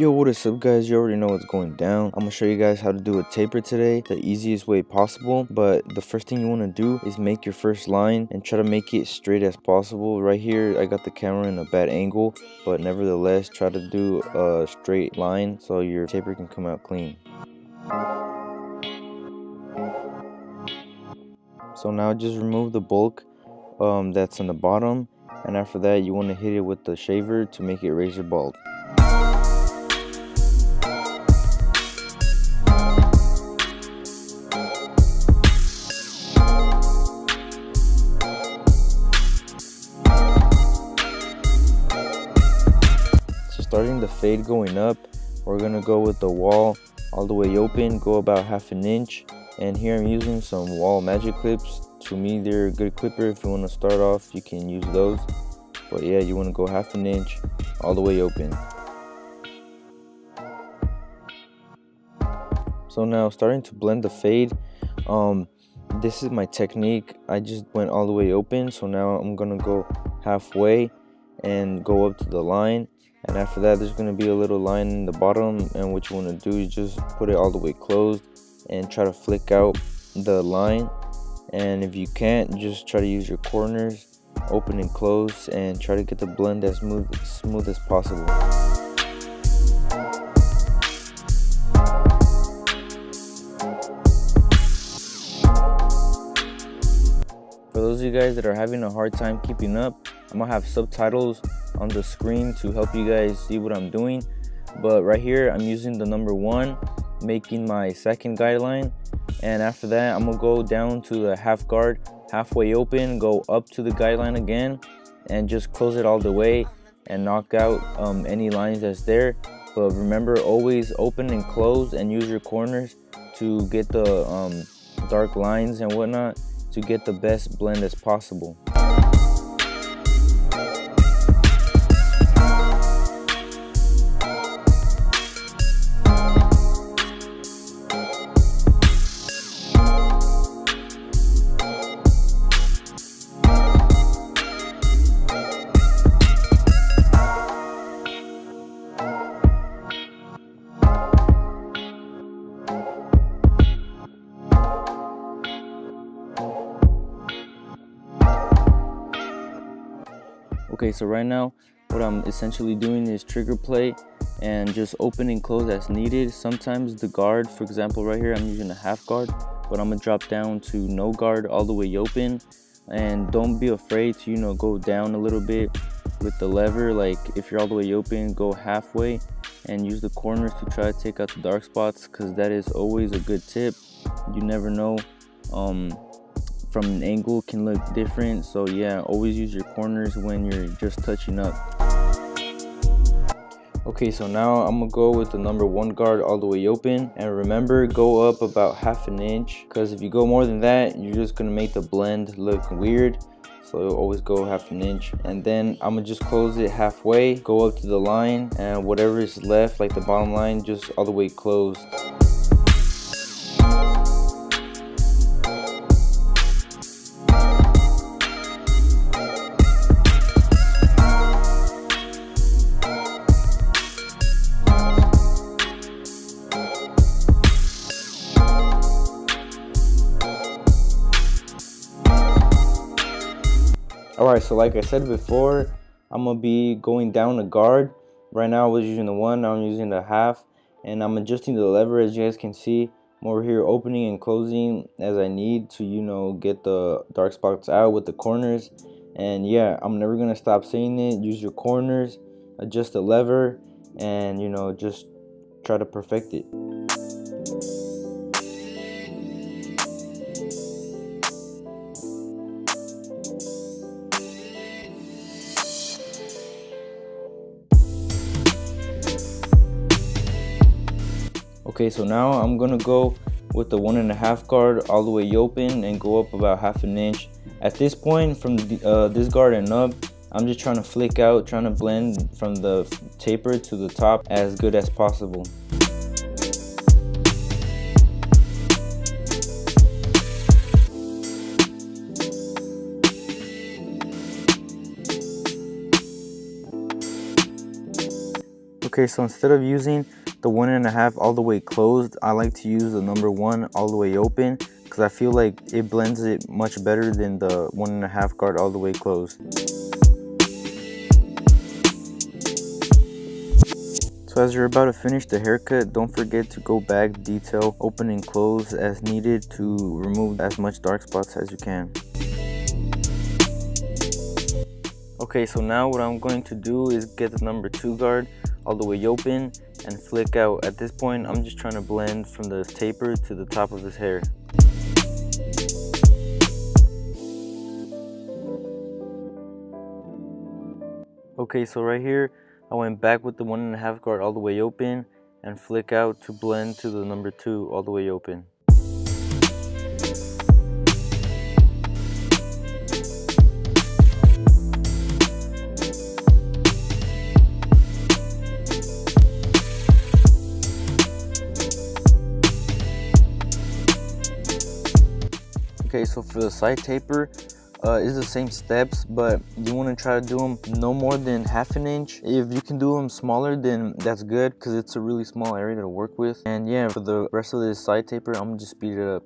Yo, what is up guys? You already know what's going down. I'm gonna show you guys how to do a taper today the easiest way possible. But the first thing you want to do is make your first line and try to make it straight as possible. Right here I got the camera in a bad angle, but nevertheless try to do a straight line so your taper can come out clean. So now just remove the bulk that's on the bottom, and after that you want to hit it with the shaver to make it razor bald. Starting the fade going up, we're gonna go with the wall all the way open, go about ½ an inch. And here I'm using some wall magic clips. To me they're a good clipper. If you want to start off you can use those, but yeah, you want to go ½ an inch all the way open. So now starting to blend the fade, this is my technique. I just went all the way open, so now I'm gonna go halfway and go up to the line. And after that there's going to be a little line in the bottom, and what you want to do is just put it all the way closed and try to flick out the line. And if you can't, just try to use your corners, open and close, and try to get the blend as smooth as possible. For those of you guys that are having a hard time keeping up, I'm gonna have subtitles on the screen to help you guys see what I'm doing. But right here I'm using the number 1, making my second guideline, and after that I'm gonna go down to the half guard, halfway open, go up to the guideline again, and just close it all the way and knock out any lines that's there. But remember, always open and close and use your corners to get the dark lines and whatnot to get the best blend as possible. Okay, so right now what I'm essentially doing is trigger play and just open and close as needed. Sometimes the guard, for example right here I'm using a half guard, but I'm gonna drop down to no guard all the way open. And don't be afraid to go down a little bit with the lever. Like if you're all the way open, go halfway and use the corners to try to take out the dark spots, because that is always a good tip. You never know, from an angle can look different. So yeah, always use your corners when you're just touching up. Okay, so now I'm gonna go with the number 1 guard all the way open, and remember, go up about ½ an inch, because if you go more than that you're just gonna make the blend look weird. So always go ½ an inch, and then I'm gonna just close it halfway, go up to the line, and whatever is left, like the bottom line, just all the way closed. Alright, so like I said before, I'm going to be going down a guard. Right now I was using the 1, now I'm using the half, and I'm adjusting the lever. As you guys can see, I'm over here opening and closing as I need to get the dark spots out with the corners. And yeah, I'm never going to stop saying it. Use your corners, adjust the lever, and just try to perfect it. Okay, so now I'm gonna go with the 1.5 guard all the way open and go up about ½ an inch. At this point, from this guard and up, I'm just trying to flick out, trying to blend from the taper to the top as good as possible. Okay, so instead of using the 1.5 all the way closed, I like to use the number 1 all the way open, because I feel like it blends it much better than the 1.5 guard all the way closed. So as you're about to finish the haircut, don't forget to go back, detail, open and close as needed to remove as much dark spots as you can. Okay, so now what I'm going to do is get the number 2 guard all the way open and flick out. At this point, I'm just trying to blend from the taper to the top of his hair. Okay, so right here, I went back with the 1.5 guard all the way open and flick out to blend to the number 2 all the way open. Okay, so for the side taper, it's the same steps, but you want to try to do them no more than 1/2 inch. If you can do them smaller, then that's good, because it's a really small area to work with. And yeah, for the rest of this side taper, I'm gonna just speed it up.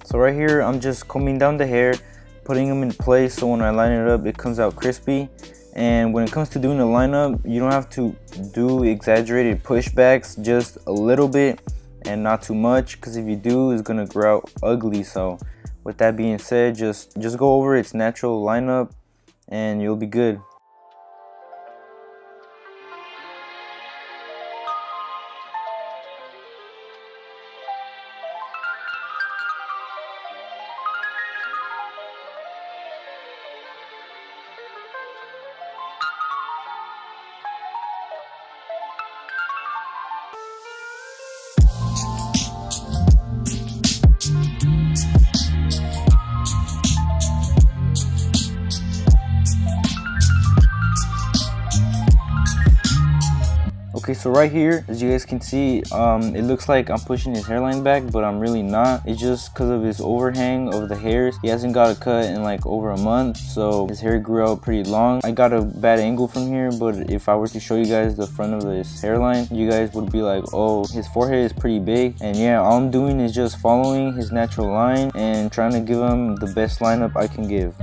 So right here, I'm just combing down the hair, putting them in place so when I line it up, it comes out crispy. And when it comes to doing the lineup, you don't have to do exaggerated pushbacks, just a little bit and not too much, because if you do, it's gonna grow out ugly. So with that being said, just go over its natural lineup and you'll be good. Okay, so right here, as you guys can see, it looks like I'm pushing his hairline back, but I'm really not. It's just because of his overhang of the hairs. He hasn't got a cut in like over a month, so his hair grew out pretty long. I got a bad angle from here, but if I were to show you guys the front of his hairline, you guys would be like, oh, his forehead is pretty big. And yeah, all I'm doing is just following his natural line and trying to give him the best lineup I can give.